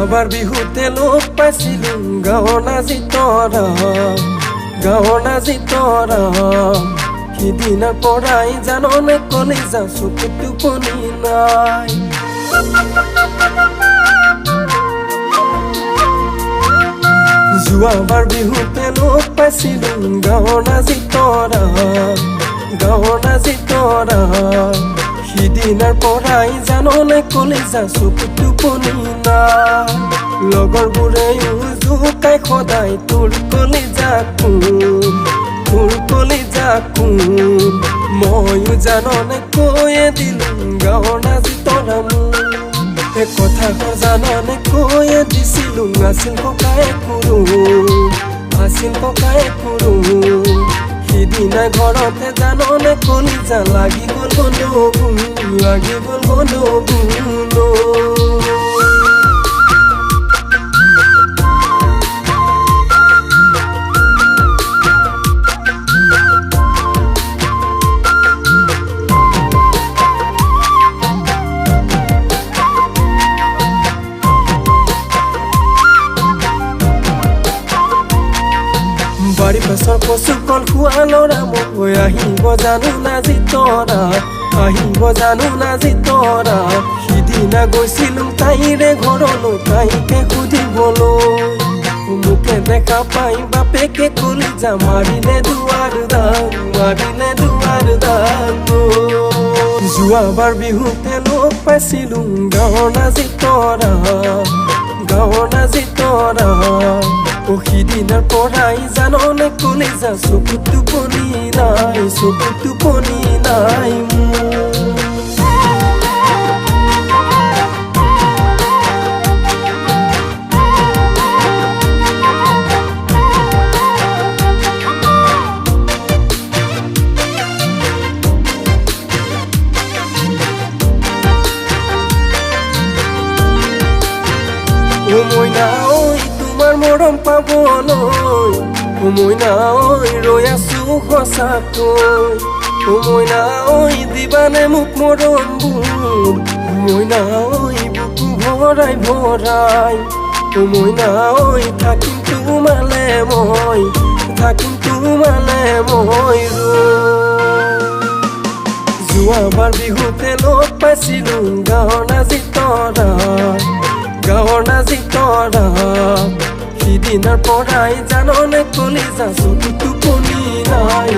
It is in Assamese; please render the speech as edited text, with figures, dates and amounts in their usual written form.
যোৱাবাৰ বিহুতে লগ পাইছিলোঁ গাঁৱৰ নাজি তৰা সিদিনাৰ পৰাই জাননে কলিজা চকুত টোপনি নাই। যোৱাবাৰ বিহুতে লগ পাইছিলোঁ গাঁৱৰ নাজি তৰা সিদিনাৰ পৰাই জাননে কলিজা চকুত টোপনি নাই। লগৰবোৰেও জোকাই সদায় তোৰ কলিজা কোন ময়ো জাননে কৈয়ে দিলোঁ গাঁৱৰ নাজি তৰা মোৰ কথা জাননে কৈয়ে দিছিলোঁ আছিল ককাই কুৰু সিদিনা ঘৰতে জাননে কলিজা লাগি গ'ল বনগুণ। বাৰী পাছৰ কচু কল খোৱা ল'ৰা মই আহিব জানো নাজি তৰা সিদিনা গৈছিলোঁ তাইৰে ঘৰলৈ তাইকে সুধিবলৈ মোকে দেখা পাই বাপেকে কলিজা মাৰিলে দুৱাৰ দাং। যোৱাবাৰ বিহুতে লগ পাইছিলোঁ গাঁৱৰ নাজি তৰা সিদিনাৰ পৰাই জাননে কলিজা চকুত টোপনি নাই মইনা ঐ তোমাৰ মৰম পাবলৈ মইনা ঐ ৰৈ আছো সঁচাকৈ মইনা ঐ দিবানে মোক মৰমবোৰ মইনা ঐ বুকু ভৰাই মইনা ঐ থাকিম তোমালে মই যোৱাবাৰ বিহুতে লগ পাইছিলোঁ গাঁৱৰ নাজি তৰা সিদিনাৰ পৰাই জাননে কলিজা চকুত টোপনি নাই